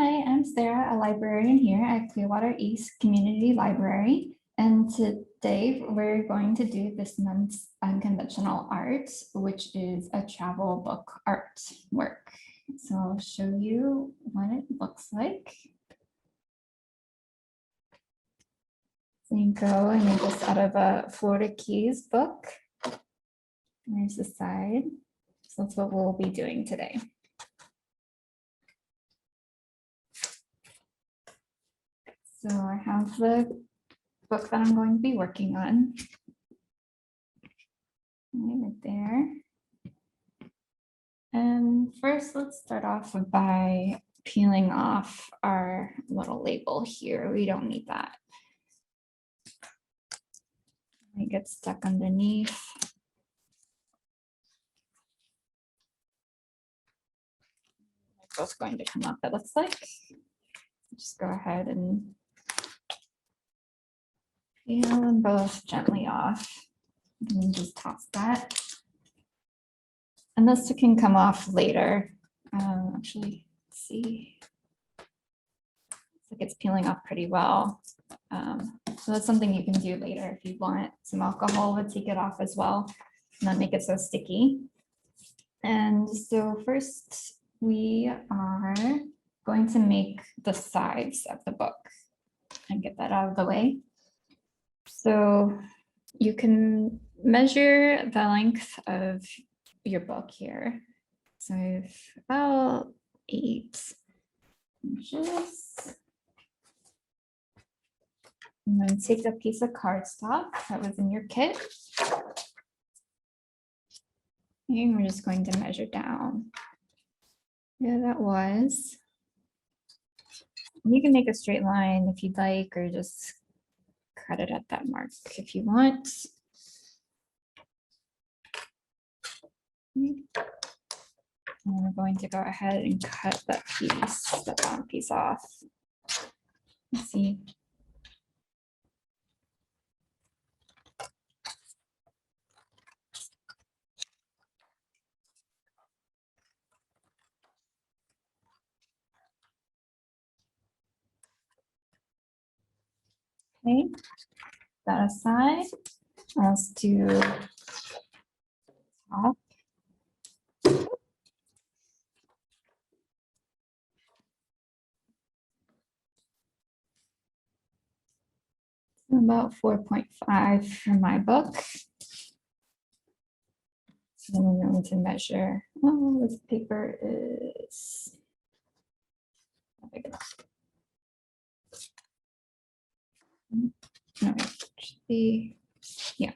Hi, I'm Sarah, a librarian here at Clearwater East Community Library. And today we're going to do this month's Unconventional Art, which is a travel book art work. So I'll show you what it looks like. So you go and make this out of a Florida Keys book. There's the side. So that's what we'll be doing today. So I have the book that I'm going to be working on. Right there. And first, let's start off by peeling off our little label here. We don't need that. It gets stuck underneath. They're both going to come up, it looks like. Just go ahead and peel them both gently off. And just toss that. And this can come off later. Actually, let's see. Looks like it's peeling off pretty well. So that's something you can do later if you want. Some alcohol would take it off as well, not make it so sticky. And so first we are going to make the sides of the book and get that out of the way. So you can measure the length of your book here. So I have about 8 inches. And then take a piece of cardstock that was in your kit. And we're just going to measure down. Yeah, that was. You can make a straight line if you'd like, or just cut it at that mark if you want. And we're going to go ahead and cut that piece, the bottom piece off. Let's see. Okay, that aside, let's do top. About 4.5 for my book. And I'm going to measure, oh, this paper is not big enough. No, it should be, yeah.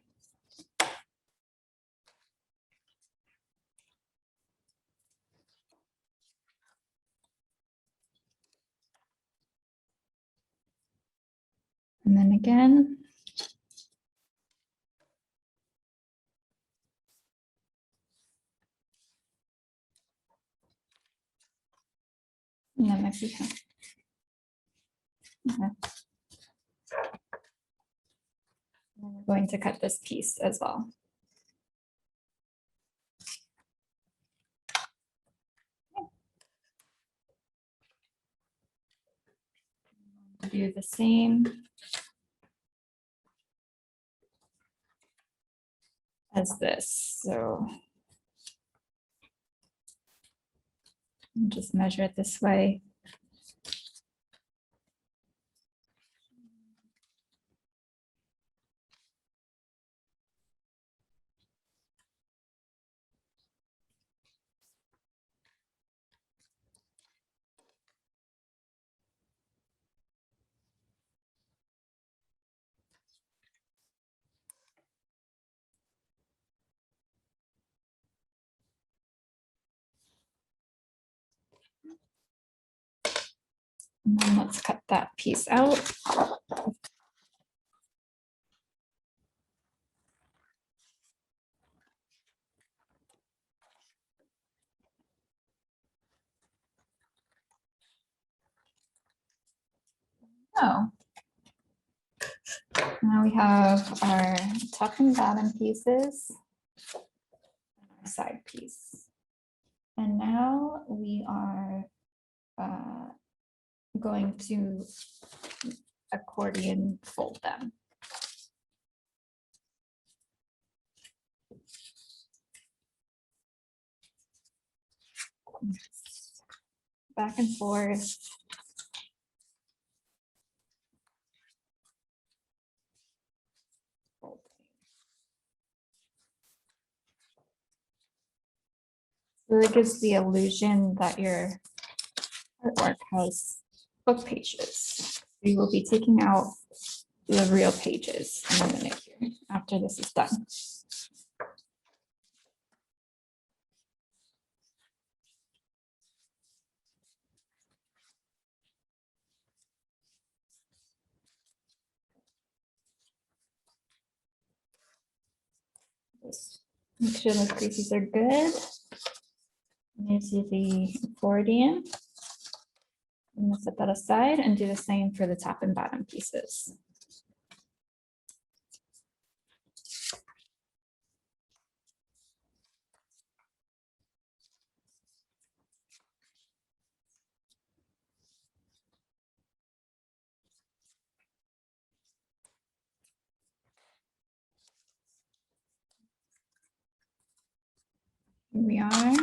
And then again. And that might be, okay. And we're going to cut this piece as well. Do the same as this. So just measure it this way. And then let's cut that piece out. Oh. Now we have our top and bottom pieces and our side piece. And now we are going to accordion fold them. Back and forth. So it gives the illusion that your artwork has book pages. We will be taking out the real pages in a minute here after this is done. Just make sure the creases are good. There's the accordion. I'm going to set that aside and do the same for the top and bottom pieces. Here we are.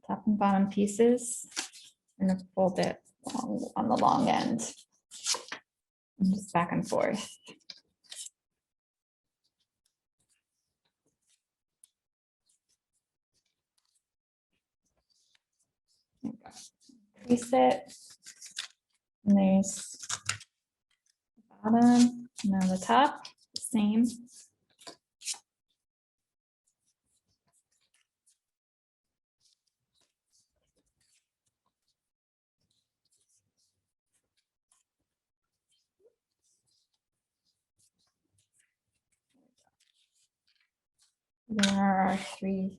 Top and bottom pieces. I'm going to fold it on the long end. And just back and forth. Crease it. And there's the bottom, and now the top, same. There are our three,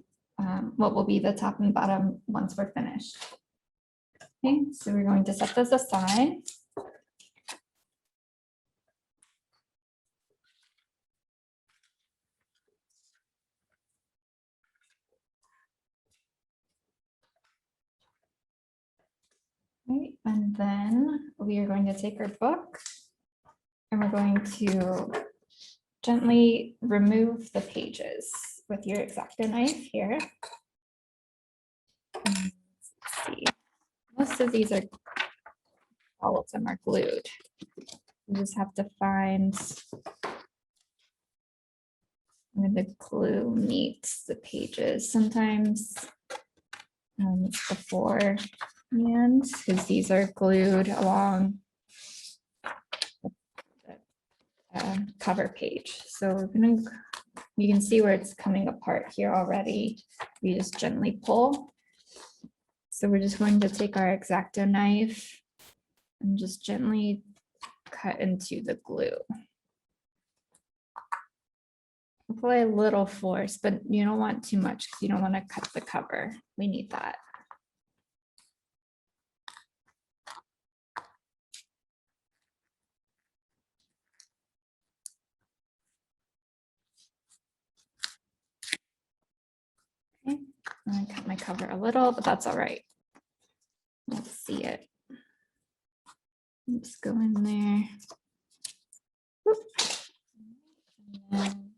what will be the top and bottom once we're finished. Okay, so we're going to set those aside. Right, and then we are going to take our book and we're going to gently remove the pages with your X-Acto knife here. Let's see. Most of these are, all of them are glued. You just have to find where the glue meets the pages. Sometimes it's before the end, because these are glued along the cover page. So we're gonna, you can see where it's coming apart here already. You just gently pull. So we're just going to take our X-Acto knife and just gently cut into the glue. Apply a little force, but you don't want too much because you don't want to cut the cover. We need that. Okay, I cut my cover a little, but that's all right. Let's see it. Just go in there. Whoop. And then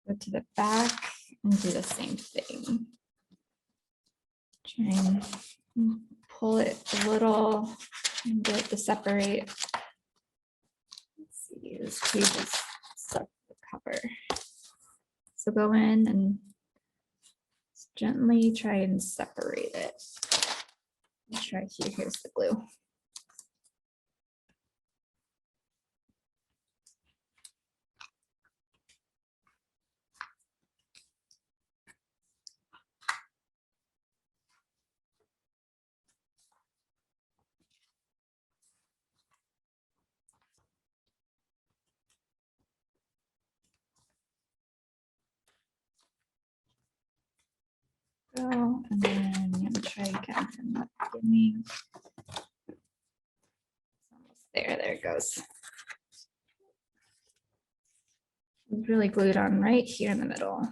go to the back and do the same thing. Try and pull it a little and get it to separate. Let's see, this page is stuck to the cover. So go in and gently try and separate it. Let's try here. Here's the glue. Go, and then I'm going to try again from the beginning. There it goes. It's really glued on right here in the middle.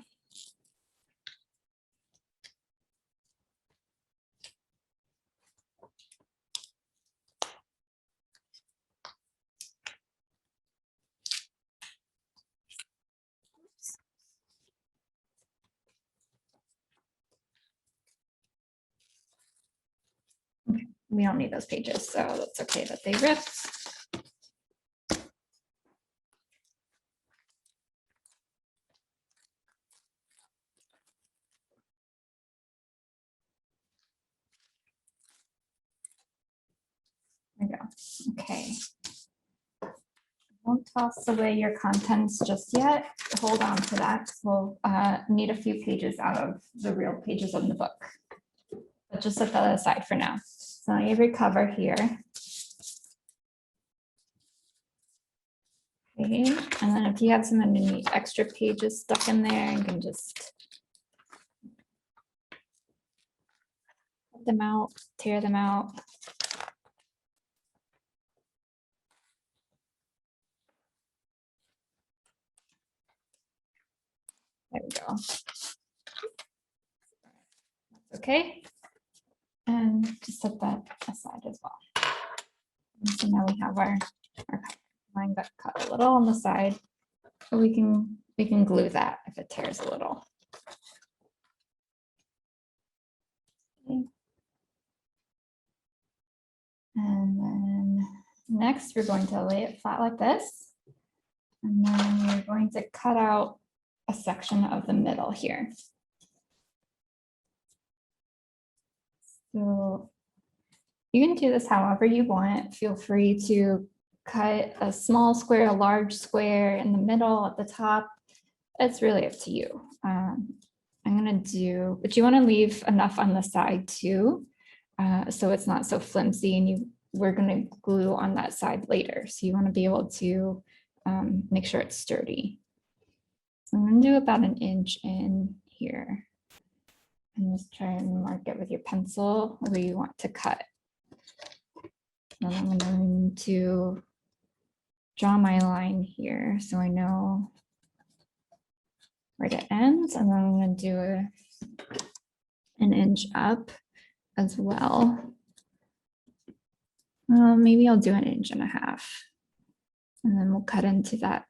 Okay, we don't need those pages, so that's okay that they ripped. There we go. Okay. Don't toss away your contents just yet. Hold on to that. We'll need a few pages out of the real pages of the book. But just set that aside for now. So you recover here. Okay. And then if you have some any extra pages stuck in there, you can just cut them out, tear them out. There we go. Okay. And just set that aside as well. And so now we have our line got cut a little on the side, but we can glue that if it tears a little. Okay. And then next we're going to lay it flat like this. And then we're going to cut out a section of the middle here. So you can do this however you want. Feel free to cut a small square, a large square in the middle, at the top. It's really up to you. I'm gonna do, but you wanna leave enough on the side too, so it's not so flimsy, and we're gonna glue on that side later. So you wanna be able to make sure it's sturdy. So I'm gonna do about an inch in here. And just try and mark it with your pencil where you want to cut. And I'm going to draw my line here so I know where it ends, and then I'm going to do an inch up as well. Maybe I'll do an inch and a half, and then we'll cut into that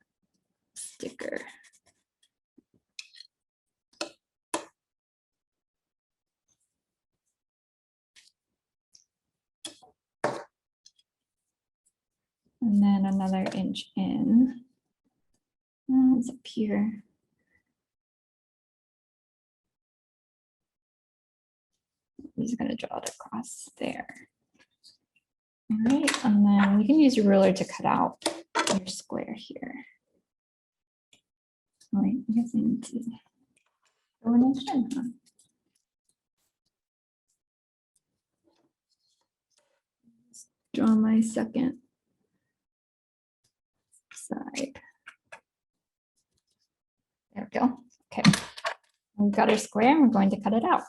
sticker. And then another inch in. It's up here. I'm just going to draw it across there. All right, and then you can use your ruler to cut out your square here. All right, I guess I need to go an inch in, huh? Draw my second side. There we go. Okay, we've got our square and we're going to cut it out.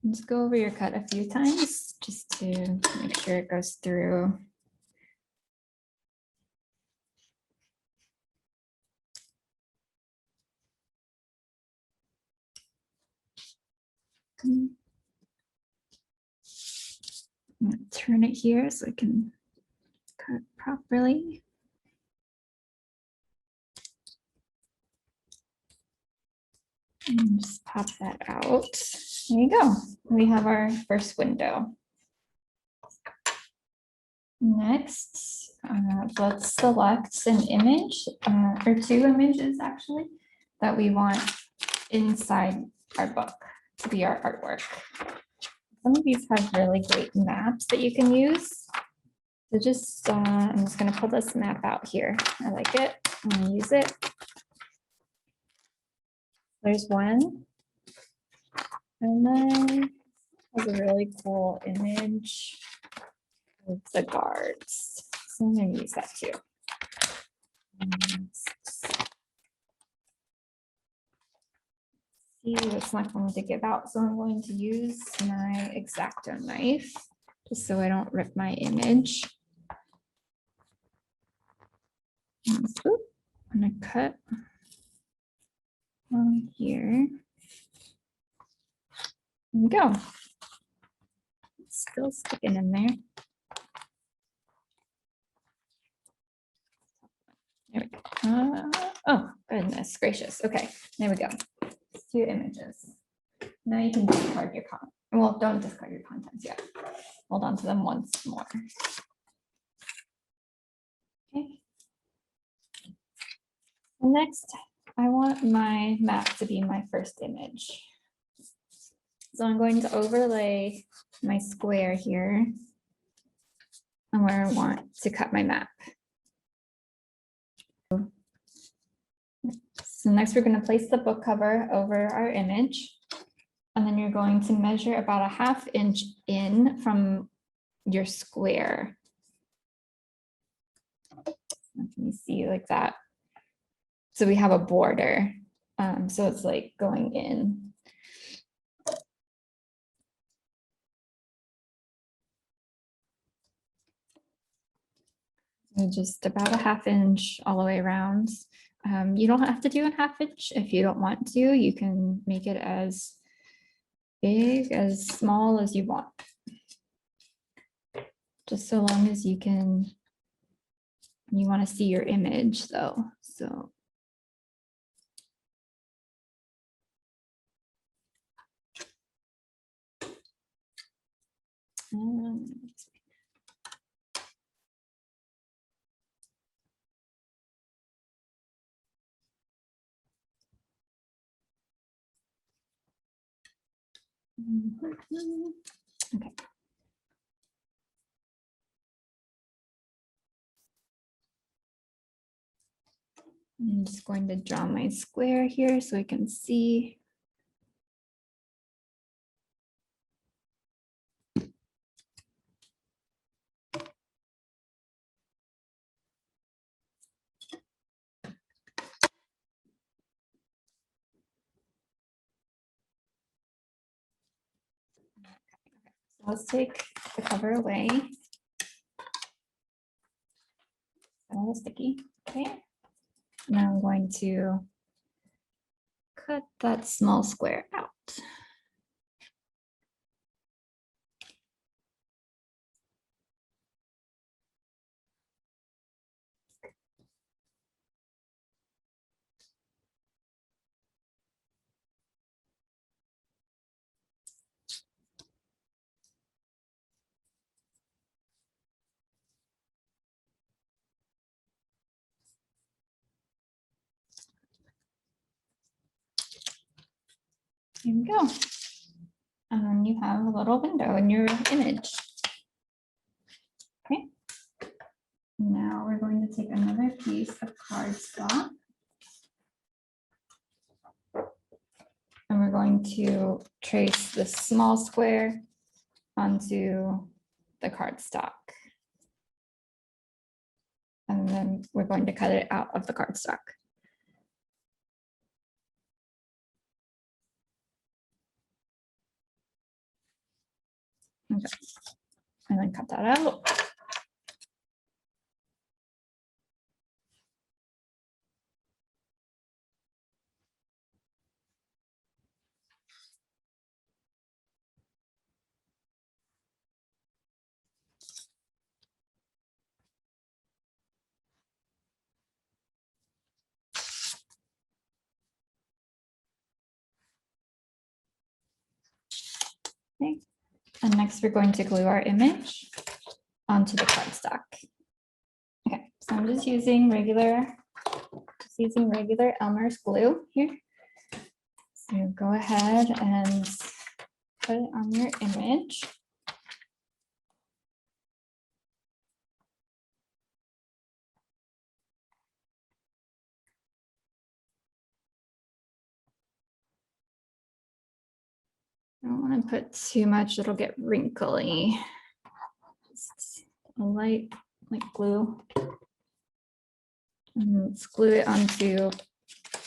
Just go over your cut a few times just to make sure it goes through. I'm gonna turn it here so I can cut properly. And just pop that out. There you go. We have our first window. Next, let's select an image or two images actually that we want inside our book to be our artwork. Some of these have really great maps that you can use. So just, I'm just gonna pull this map out here. I like it, I'm gonna use it. There's one. And then has a really cool image of the guards. So I'm gonna use that too. See, it's not going to give out, so I'm going to use my X-Acto knife just so I don't rip my image. And swoop, I'm gonna cut on here. There we go. It's still sticking in there. There we go. Oh, goodness gracious. Okay, there we go. 2 images. Now you can discard your content. Well, don't discard your contents yet. Hold on to them once more. Okay. Next, I want my map to be my first image. So I'm going to overlay my square here and where I want to cut my map. So next we're going to place the book cover over our image. And then you're going to measure about a 1/2 inch in from your square. Can you see like that? So we have a border. So it's like going in. And just about a 1/2 inch all the way around. You don't have to do a 1/2 inch if you don't want to. You can make it as big, as small as you want. Just so long as you can, you want to see your image though. So. Okay. I'm just going to draw my square here so I can see. So let's take the cover away. A little sticky. Okay. Now I'm going to cut that small square out. Here we go. And then you have a little window in your image. Okay. Now we're going to take another piece of cardstock. And we're going to trace the small square onto the cardstock. And then we're going to cut it out of the cardstock. Okay. And then cut that out. Okay. And next we're going to glue our image onto the cardstock. Okay, so I'm just using regular Elmer's glue here. So go ahead and put it on your image. I don't want to put too much, it'll get wrinkly. Just a light glue. And let's glue it onto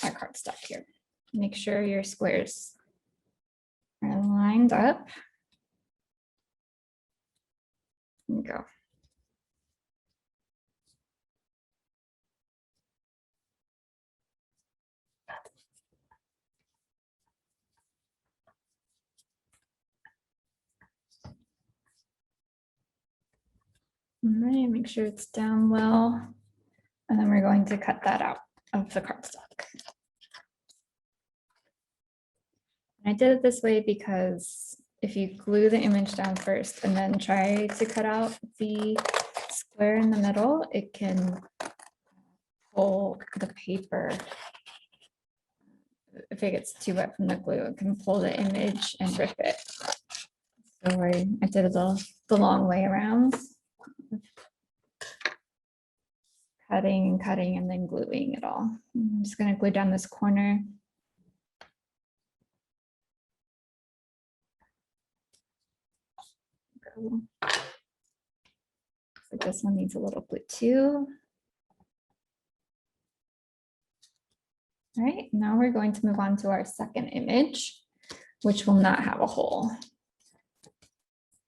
our cardstock here. Make sure your squares are lined up. There we go. All right, make sure it's down well. And then we're going to cut that out of the cardstock. I did it this way because if you glue the image down first and then try to cut out the square in the middle, it can pull the paper. If it gets too wet from the glue, it can pull the image and rip it. So I did it the long way around. Cutting and cutting and then gluing it all. I'm just going to glue down this corner. So this one needs a little glue too. All right, now we're going to move on to our second image, which will not have a hole.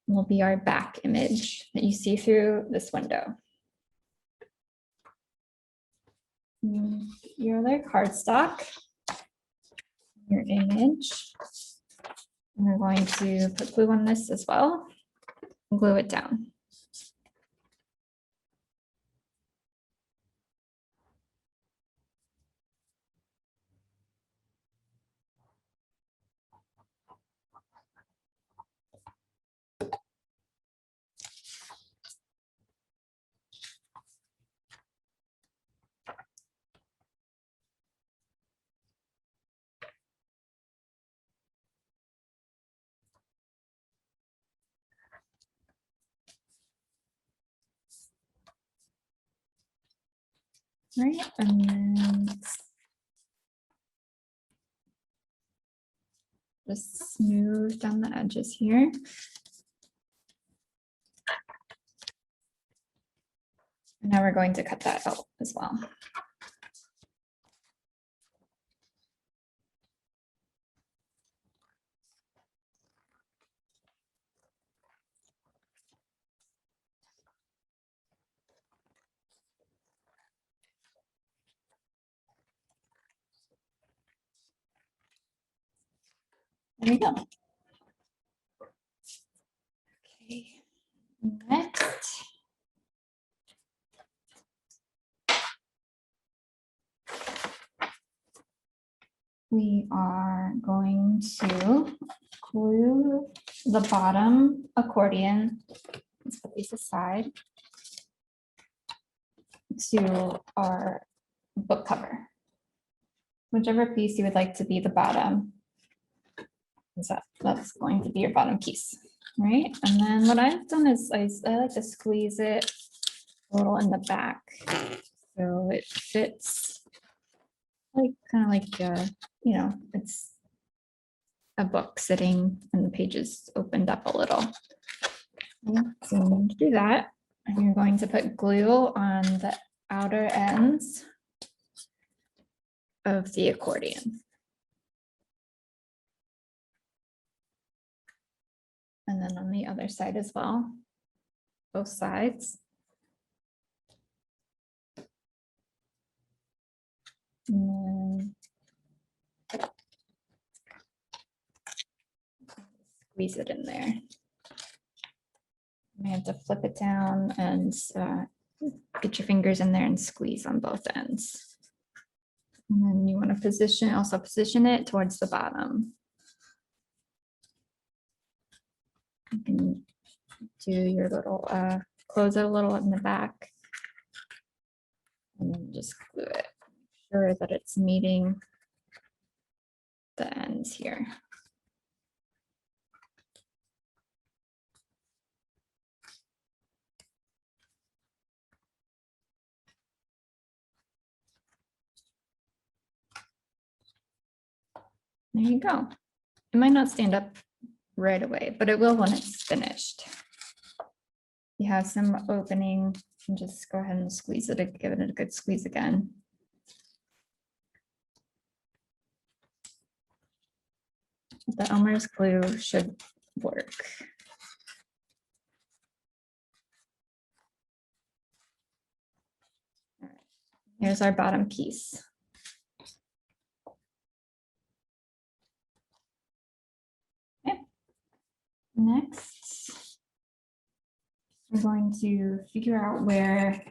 It will be our back image that you see through this window. Your other cardstock, your image. And we're going to put glue on this as well and glue it down. All right, and then just smooth down the edges here. And now we're going to cut that out as well. There we go. Okay, next. We are going to glue the bottom accordion, let's put these aside, to our book cover. Whichever piece you would like to be the bottom, that's going to be your bottom piece, right? And then what I've done is I like to squeeze it a little in the back so it fits kind of like you know, it's a book sitting and the pages opened up a little. Okay, so I'm going to do that, and you're going to put glue on the outer ends of the accordion. And then on the other side as well, both sides. And then squeeze it in there. You have to flip it down and get your fingers in there and squeeze on both ends. And then you want to also position it towards the bottom. You can do your little, close it a little in the back. And then just glue it. Make sure that it's meeting the ends here. There you go. It might not stand up right away, but it will when it's finished. You have some opening, and just go ahead and squeeze it, give it a good squeeze again. The Elmer's glue should work. All right. Here's our bottom piece. Okay. Next, we're going to figure out where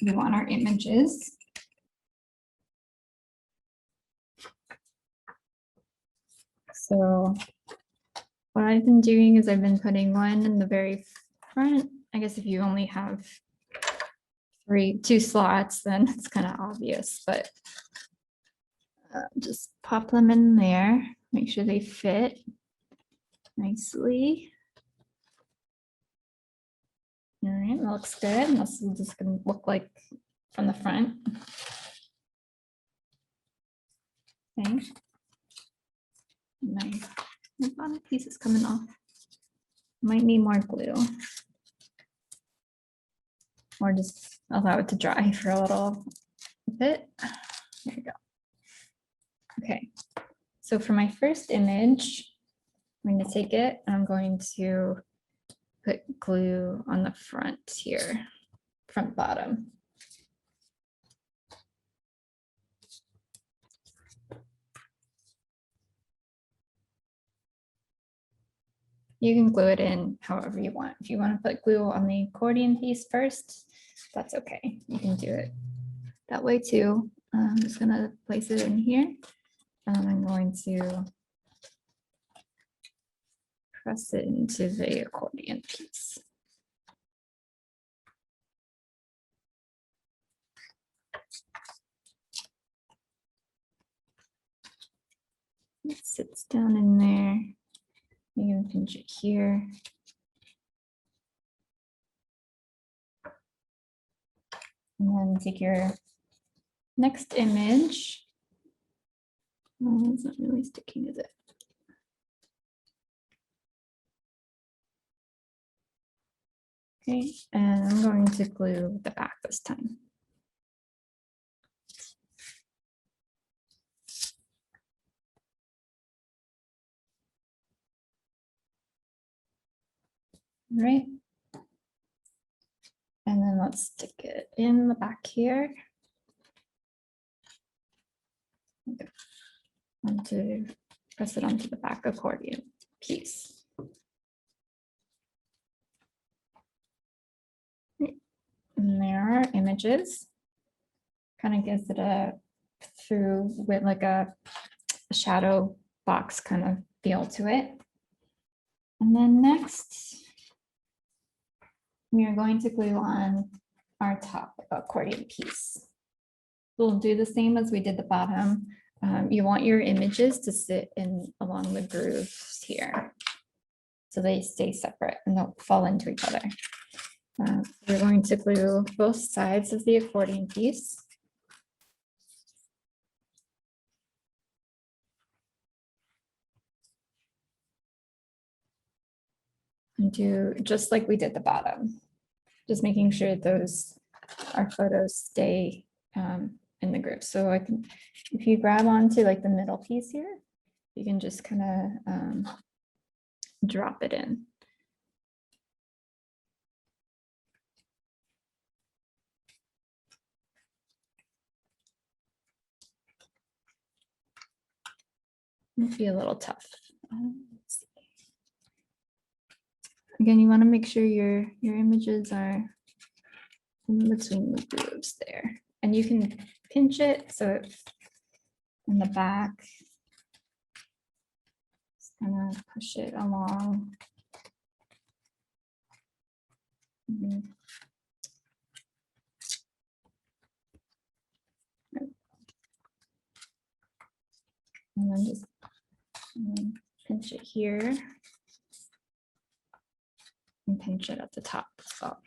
we want our images. So what I've been doing is I've been putting one in the very front. I guess if you only have two slots, then it's kind of obvious, but just pop them in there, make sure they fit nicely. All right, that looks good. This is just going to look like from the front. Okay. Nice. The bottom piece is coming off. Might need more glue. Or just allow it to dry for a little bit. There you go. Okay. So for my first image, I'm going to take it and I'm going to put glue on the front here, front bottom. You can glue it in however you want. If you want to put glue on the accordion piece first, that's okay. You can do it that way too. I'm just going to place it in here and I'm going to press it into the accordion piece. It sits down in there. You can pinch it here. And then take your next image. Oh, it's not really sticking, is it? Okay, and I'm going to glue the back this time. All right. And then let's stick it in the back here. And to press it onto the back accordion piece. And there are images. Kind of gives it a through with like a shadow box kind of feel to it. And then next, we are going to glue on our top accordion piece. We'll do the same as we did the bottom. You want your images to sit in along the grooves here, so they stay separate and don't fall into each other. We're going to glue both sides of the accordion piece. And do just like we did the bottom, just making sure those our photos stay in the group. So I can, if you grab onto like the middle piece here, you can just kind of drop it in. It'll be a little tough. Let's see. Again, you want to make sure your images are in between the grooves there, and you can pinch it so it's in the back. Just kind of push it along. Mhm. And then just pinch it here and pinch it at the top as well.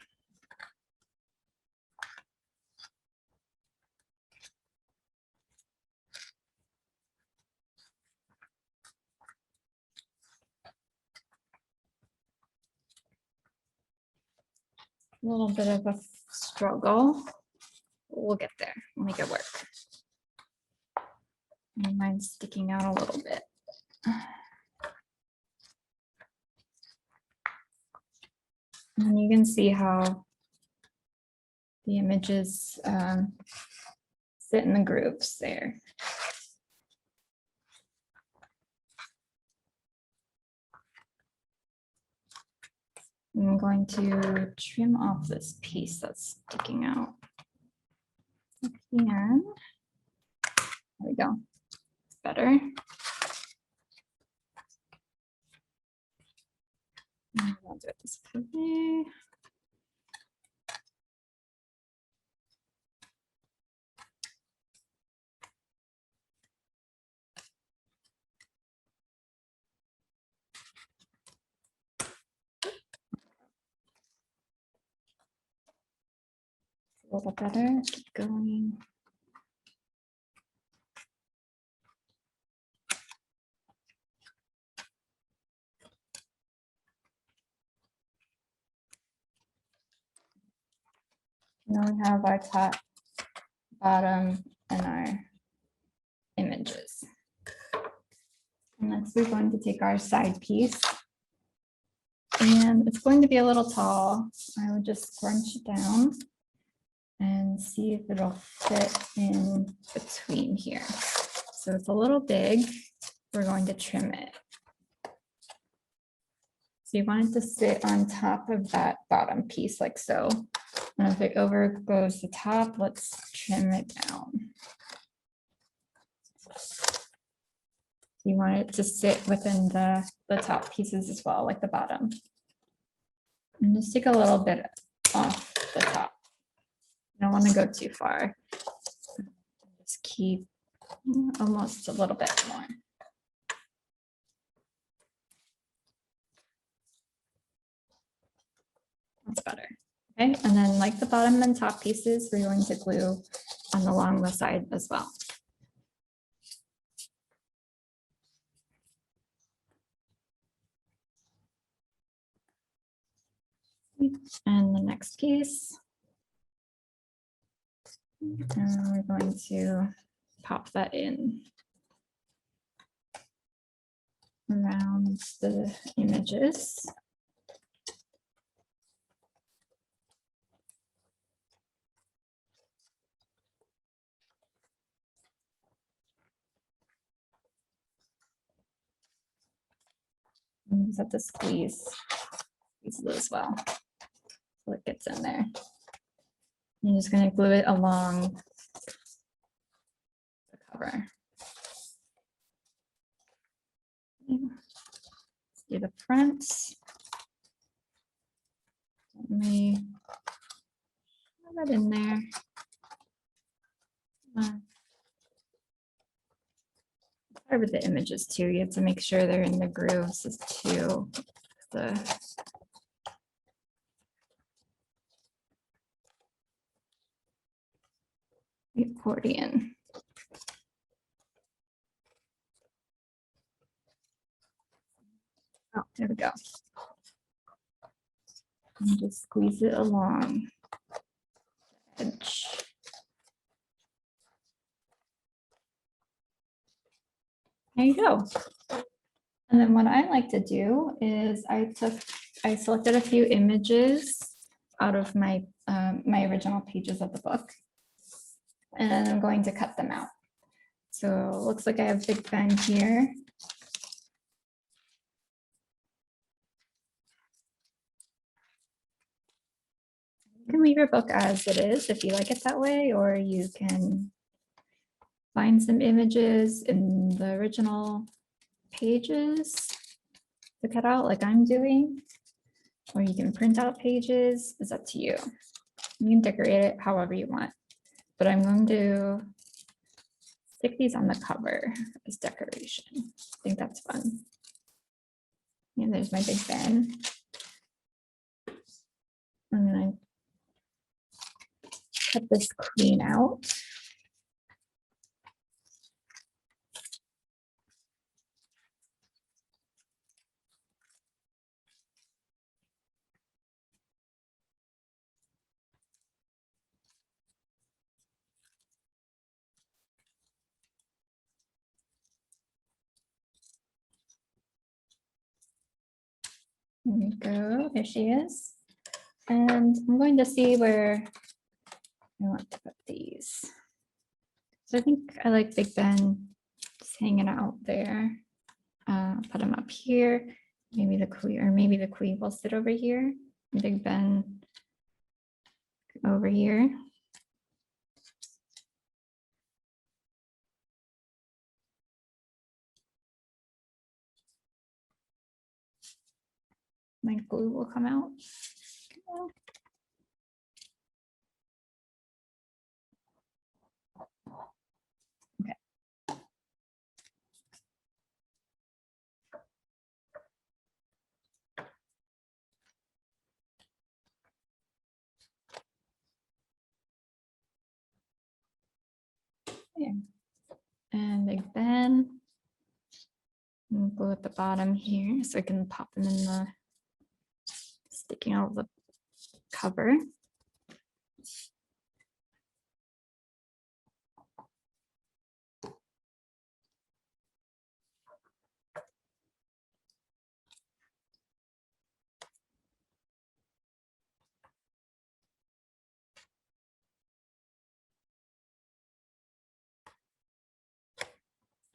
A little bit of a struggle. We'll get there. We'll make it work. And mine's sticking out a little bit. And you can see how the images sit in the grooves there. I'm going to trim off this piece that's sticking out. There we go. Better. And I'll do it this way. A little better. Keep going. Now we have our top, bottom, and our images. And next we're going to take our side piece. And it's going to be a little tall. I would just crunch it down and see if it'll fit in between here. So it's a little big. We're going to trim it. So you want it to sit on top of that bottom piece like so. And if it over goes the top, let's trim it down. You want it to sit within the top pieces as well, like the bottom. And just take a little bit off the top. You don't want to go too far. Just keep almost a little bit more. That's better. Okay, and then like the bottom and top pieces, we're going to glue along the side as well. And the next piece. And we're going to pop that in around the images. And just have to squeeze it as well, so it gets in there. I'm just going to glue it along the cover. Let's do the front. Let me put that in there. Part with the images too, you have to make sure they're in the grooves as to the accordion. Oh, there we go. And just squeeze it along the edge. There you go. And then what I like to do is I selected a few images out of my my original pages of the book, and I'm going to cut them out. So it looks like I have Big Ben here. You can leave your book as it is if you like it that way, or you can find some images in the original pages to cut out like I'm doing. or you can print out pages. It's up to you. You can decorate it however you want, but I'm going to stick these on the cover as decoration. I think that's fun. And there's my Big Ben. I'm gonna cut this queen out. There we go, there she is. And I'm going to see where I want to put these. So I think I like Big Ben just hanging out there. Put him up here. Maybe the queen, or maybe the queen will sit over here. Big Ben over here. My glue will come out. Okay. Yeah. And Big Ben. And glue at the bottom here so I can pop them in the sticking out of the cover.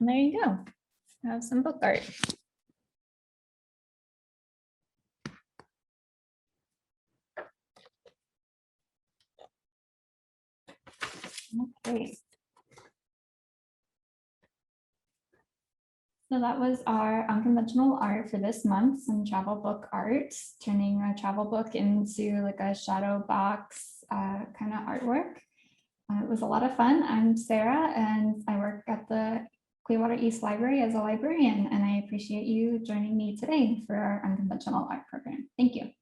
And there you go. Have some book art. Okay. So that was our unconventional art for this month, some travel book art, turning a travel book into like a shadow box kind of artwork. It was a lot of fun. I'm Sarah and I work at the Clearwater East Library as a librarian, and I appreciate you joining me today for our unconventional art program. Thank you.